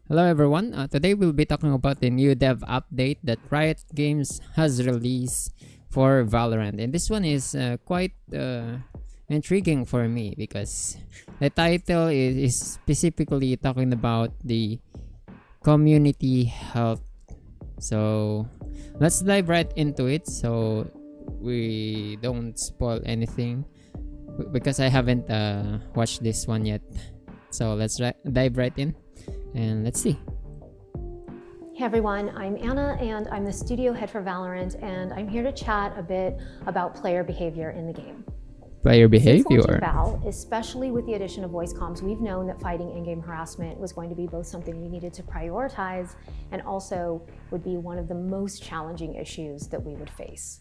Hello everyone. Today we'll be talking about the new dev update that Riot Games has released for Valorant. And this one is quite intriguing for me because the title is specifically talking about the community health. So let's dive right into it so we don't spoil anything because I haven't watched this one yet. So let's dive right in and let's see. Hey everyone, I'm Anna and I'm the studio head for Valorant, and I'm here to chat a bit about player behavior in the game. Player Since launching behavior. Val, especially with the addition of voice comms, we've known that fighting in-game harassment was going to be both something we needed to prioritize and also would be one of the most challenging issues that we would face.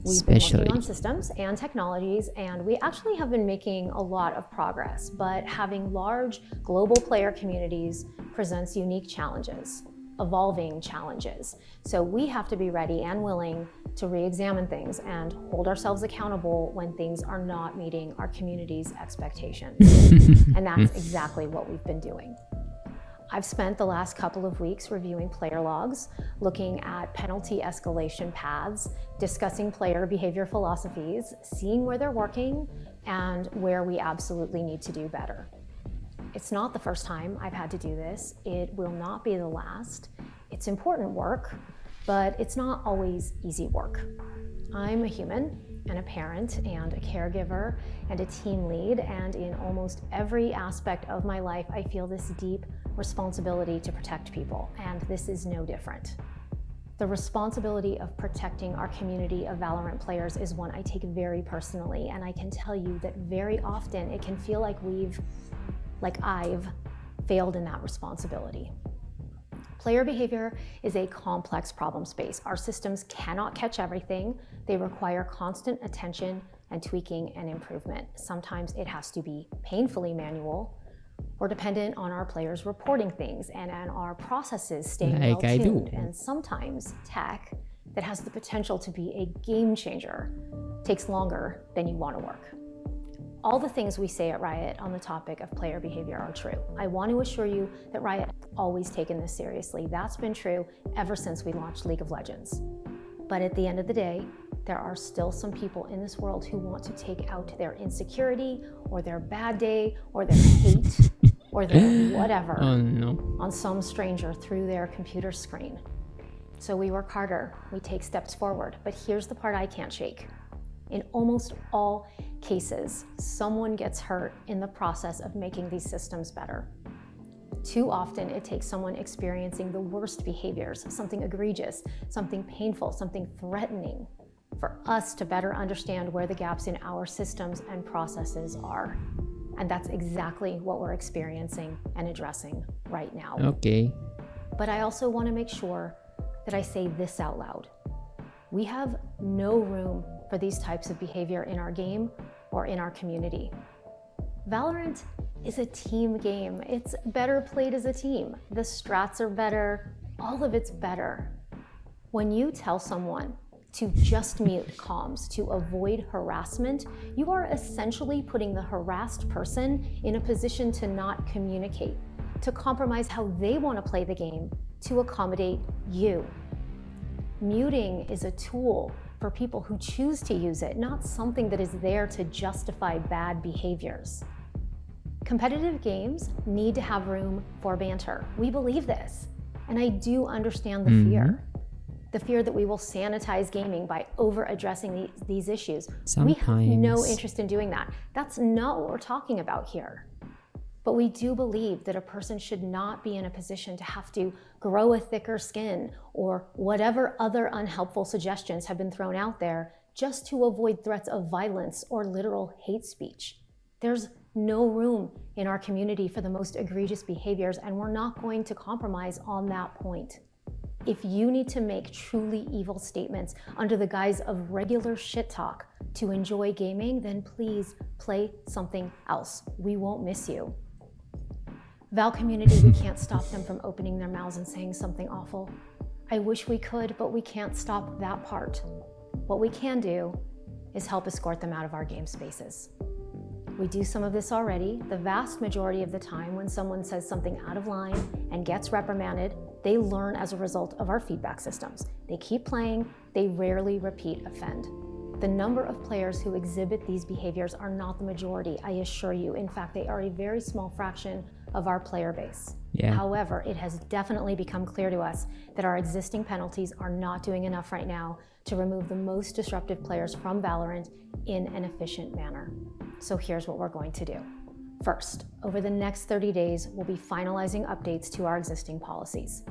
We've been working on systems and technologies, and we actually have been making a lot of progress, but having large global player communities presents unique challenges, evolving challenges. So we have to be ready and willing to re-examine things and hold ourselves accountable when things are not meeting our community's expectations. And that's exactly what we've been doing. I've spent the last couple of weeks reviewing player logs, looking at penalty escalation paths, discussing player behavior philosophies, seeing where they're working and where we absolutely need to do better. It's not the first time I've had to do this. It will not be the last. It's important work, but it's not always easy work. I'm a human and a parent and a caregiver and a team lead, and in almost every aspect of my life, I feel this deep responsibility to protect people, and this is no different. The responsibility of protecting our community of Valorant players is one I take very personally, and I can tell you that very often it can feel like I've failed in that responsibility. Player behavior is a complex problem space. Our systems cannot catch everything. They require constant attention and tweaking and improvement. Sometimes it has to be painfully manual or dependent on our players reporting things and on our processes staying well-tuned. And sometimes tech that has the potential to be a game changer takes longer than you want to work. All the things we say at Riot on the topic of player behavior are true. I want to assure you that Riot has always taken this seriously. That's been true ever since we launched League of Legends. But at the end of the day, there are still some people in this world who want to take out their insecurity or their bad day or their hate or their whatever on some stranger through their computer screen. So we work harder, we take steps forward, but here's the part I can't shake. In almost all cases, someone gets hurt in the process of making these systems better. Too often, it takes someone experiencing the worst behaviors, something egregious, something painful, something threatening, for us to better understand where the gaps in our systems and processes are. And that's exactly what we're experiencing and addressing right now. Okay. But I also want to make sure that I say this out loud. We have no room for these types of behavior in our game or in our community. Valorant is a team game. It's better played as a team. The strats are better, all of it's better. When you tell someone to just mute comms to avoid harassment, you are essentially putting the harassed person in a position to not communicate, to compromise how they want to play the game to accommodate you. Muting is a tool for people who choose to use it, not something that is there to justify bad behaviors. Competitive games need to have room for banter. We believe this, and I do understand the fear. The fear that we will sanitize gaming by over-addressing these issues. We have no interest in doing that. That's not what we're talking about here. But we do believe that a person should not be in a position to have to grow a thicker skin or whatever other unhelpful suggestions have been thrown out there just to avoid threats of violence or literal hate speech. There's no room in our community for the most egregious behaviors, and we're not going to compromise on that point. If you need to make truly evil statements under the guise of regular shit talk to enjoy gaming, then please play something else. We won't miss you. Val community, we can't stop them from opening their mouths and saying something awful. I wish we could, but we can't stop that part. What we can do is help escort them out of our game spaces. We do some of this already. The vast majority of the time when someone says something out of line and gets reprimanded, they learn as a result of our feedback systems. They keep playing, they rarely repeat offend. The number of players who exhibit these behaviors are not the majority, I assure you. In fact, they are a very small fraction of our player base. Yeah. However, it has definitely become clear to us that our existing penalties are not doing enough right now to remove the most disruptive players from Valorant in an efficient manner. So here's what we're going to do. First, over the next 30 days, we'll be finalizing updates to our existing policies.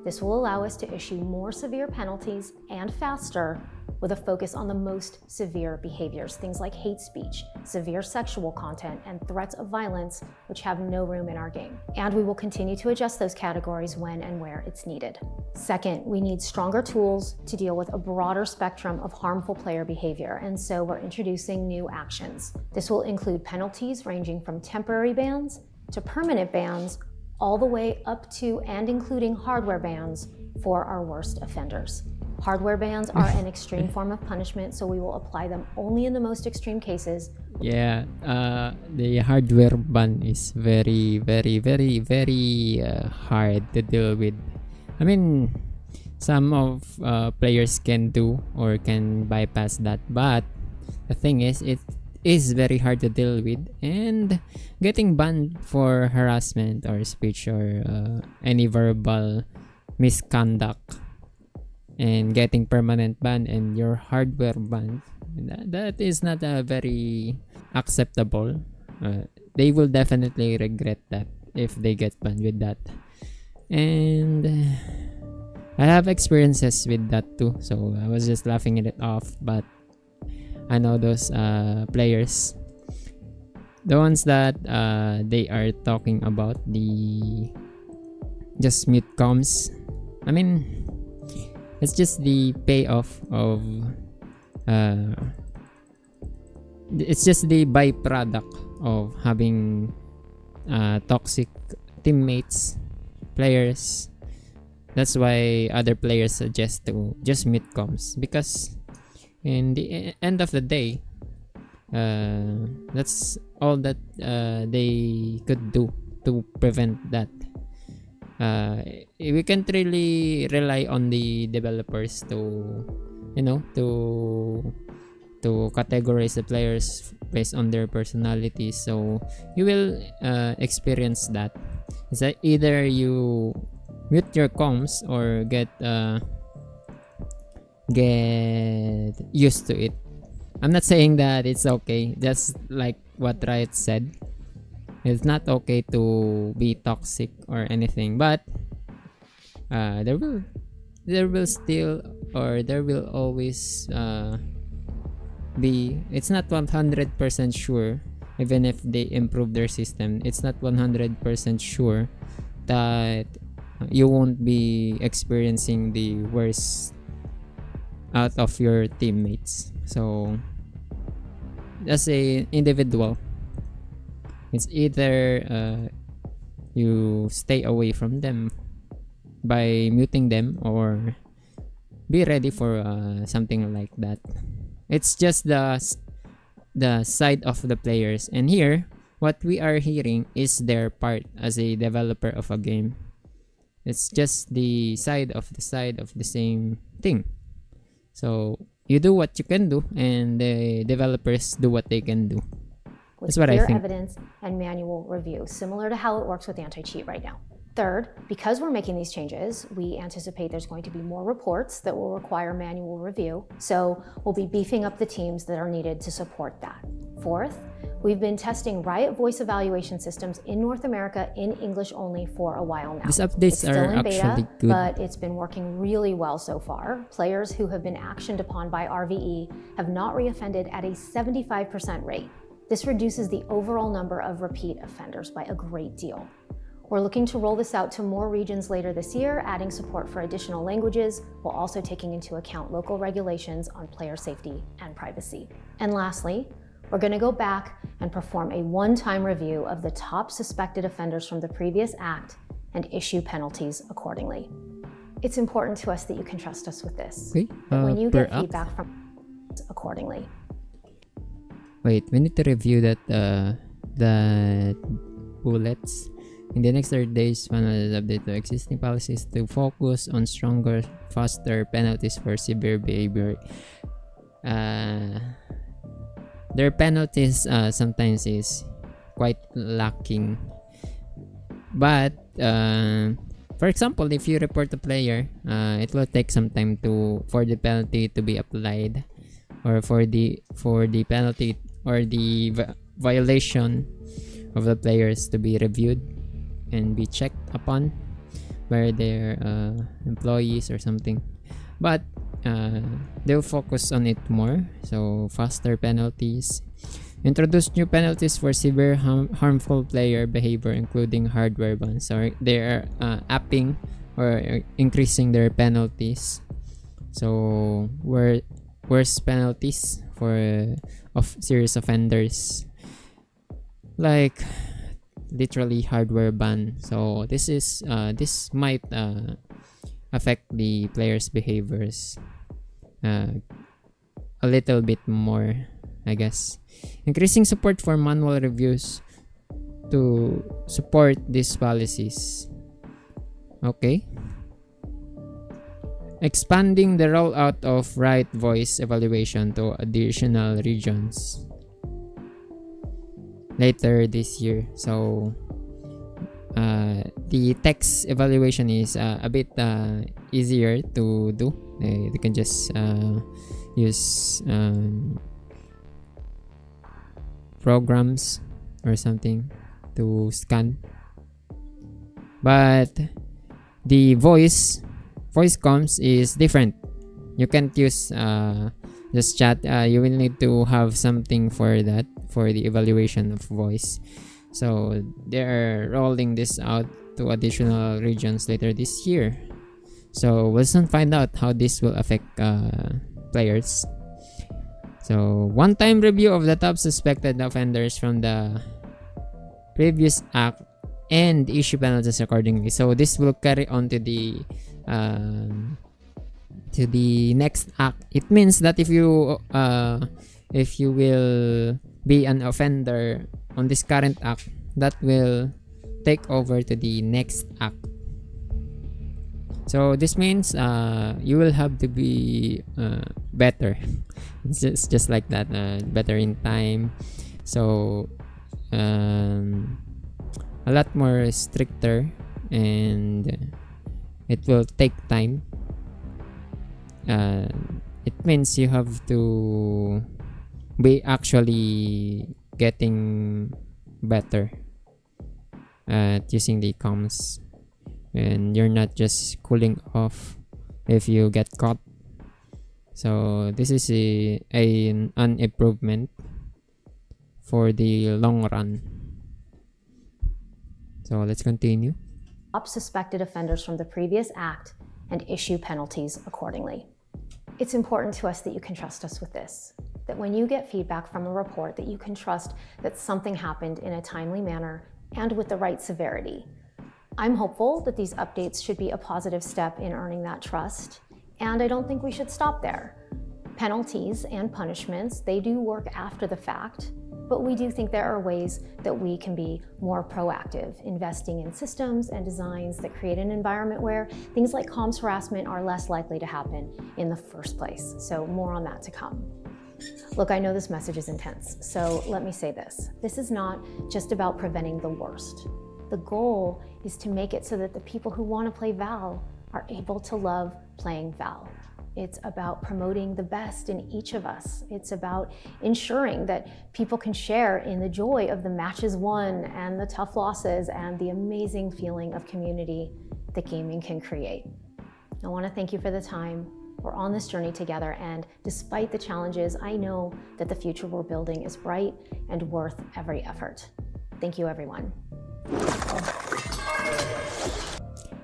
This will allow us to issue more severe penalties and faster, with a focus on the most severe behaviors, things like hate speech, severe sexual content, and threats of violence, which have no room in our game. And we will continue to adjust those categories when and where it's needed. Second, we need stronger tools to deal with a broader spectrum of harmful player behavior, and so we're introducing new actions. This will include penalties ranging from temporary bans to permanent bans, all the way up to and including hardware bans for our worst offenders. Hardware bans are an extreme form of punishment, so we will apply them only in the most extreme cases. Yeah, the hardware ban is very, very, very, very hard to deal with. I mean, some of players can do or can bypass that, but the thing is, it is very hard to deal with, and getting banned for harassment or speech or any verbal misconduct and getting permanent ban and your hardware ban, that is not very acceptable. They will definitely regret that if they get banned with that. And I have experiences with that too, so I was just laughing it off, but I know those players, the ones that they are talking about the just mute comms. I mean, it's just the payoff of it's just the byproduct of having toxic teammates, players. That's why other players suggest to just mute comms, because in the end of the day, that's all that they could do to prevent that. We can't really rely on the developers to, to categorize the players based on their personalities. So you will experience that. It's that either you mute your comms or get used to it. I'm not saying that it's okay, just like what Riot said. It's not okay to be toxic or anything, but there will still, or there will always be. It's not 100% sure, even if they improve their system. It's not 100% sure that you won't be experiencing the worst out of your teammates. So as a individual, it's either you stay away from them by muting them, or be ready for something like that. It's just the side of the players, and here what we are hearing is their part as a developer of a game. It's just the side of the same thing. So you do what you can do, and the developers do what they can do. With That's what I clear think. evidence and manual review, similar to how it works with anti-cheat right now. Third, because we're making these changes, we anticipate there's going to be more reports that will require manual review, so we'll be beefing up the teams that are needed to support that. Fourth, we've been testing Riot voice evaluation systems in North America in English only for a while now. These updates It's still are in beta, actually good. but it's been working really well so far. Players who have been actioned upon by RVE have not reoffended at a 75% rate. This reduces the overall number of repeat offenders by a great deal. We're looking to roll this out to more regions later this year, adding support for additional languages, while also taking into account local regulations on player safety and privacy. And lastly, we're going to go back and perform a one-time review of the top suspected offenders from the previous act and issue penalties accordingly. It's important to us that you can trust us with this. Okay, That when you per get app. feedback from accordingly. Wait, we need to review that the bullets. In the next 30 days, finalize update the existing policies to focus on stronger, faster penalties for severe behavior. Their penalties sometimes is quite lacking. But for example, if you report a player, it will take some time for the penalty to be applied, or for the penalty or the violation of the players to be reviewed and be checked upon by their employees or something. But they'll focus on it more, so faster penalties. Introduce new penalties for severe harmful player behavior, including hardware bans. So they are upping or increasing their penalties. So worse penalties for of serious offenders, like literally hardware ban. So this might affect the players' behaviors a little bit more, I guess. Increasing support for manual reviews to support these policies. Okay. Expanding the rollout of Riot voice evaluation to additional regions later this year. So the text evaluation is a bit easier to do. They can just use programs or something to scan. But the voice comms is different. You can't use just chat. You will need to have something for that, for the evaluation of voice. So they're rolling this out to additional regions later this year. So we'll soon find out how this will affect players. So one-time review of the top suspected offenders from the previous act and issue penalties accordingly. So this will carry on to the next act. It means that if you will be an offender on this current act, that will take over to the next act. So this means you will have to be better. It's just like that, better in time. So a lot more stricter, and it will take time. It means you have to be actually getting better at using the comms, and you're not just cooling off if you get caught. So this is an improvement for the long run. So let's continue. Stop suspected offenders from the previous act and issue penalties accordingly. It's important to us that you can trust us with this, that when you get feedback from a report, that you can trust that something happened in a timely manner and with the right severity. I'm hopeful that these updates should be a positive step in earning that trust, and I don't think we should stop there. Penalties and punishments, they do work after the fact, but we do think there are ways that we can be more proactive, investing in systems and designs that create an environment where things like comms harassment are less likely to happen in the first place. So more on that to come. Look, I know this message is intense, so let me say this. This is not just about preventing the worst. The goal is to make it so that the people who want to play Val are able to love playing Val. It's about promoting the best in each of us. It's about ensuring that people can share in the joy of the matches won and the tough losses and the amazing feeling of community that gaming can create. I want to thank you for the time. We're on this journey together, and despite the challenges, I know that the future we're building is bright and worth every effort. Thank you, everyone.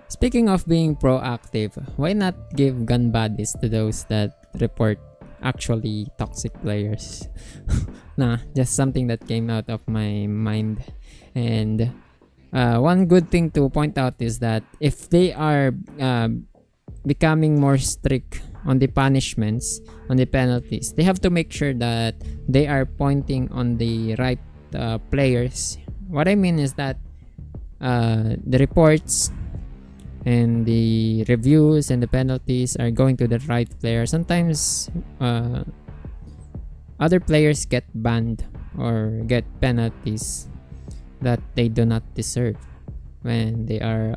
Speaking of being proactive, why not give gun buddies to those that report actually toxic players? Just something that came out of my mind. And one good thing to point out is that if they are becoming more strict on the punishments, on the penalties, they have to make sure that they are pointing on the right players. What I mean is that the reports and the reviews and the penalties are going to the right player. Sometimes other players get banned or get penalties that they do not deserve when they are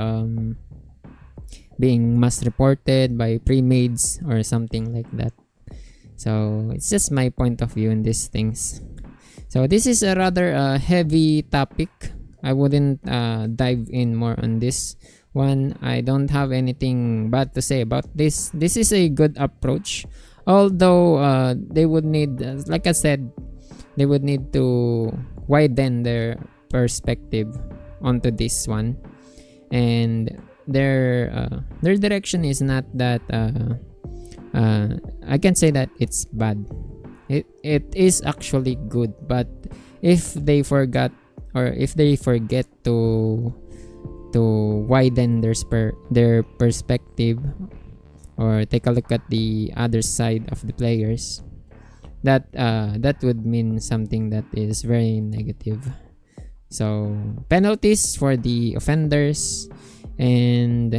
being mass reported by pre-mades or something like that. So it's just my point of view in these things. So this is a rather heavy topic. I wouldn't dive in more on this one. I don't have anything bad to say about this. This is a good approach, although they would need, like I said, they would need to widen their perspective onto this one, and their direction is not that I can say that it's bad. It is actually good, but if they forget to widen their perspective or take a look at the other side of the players, that would mean something that is very negative. So penalties for the offenders and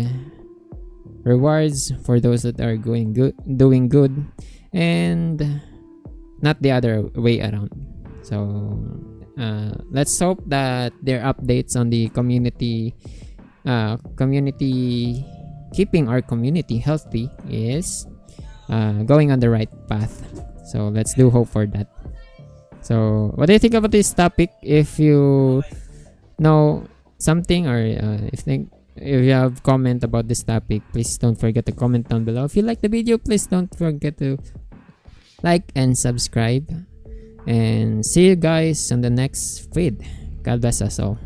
rewards for those that are doing good, and not the other way around. So let's hope that their updates on the community keeping our community healthy is going on the right path. So let's do hope for that. So what do you think about this topic? If you know something, or if you have comment about this topic, please don't forget to comment down below. If you like the video, please don't forget to like and subscribe. And see you guys on the next feed. God bless us all.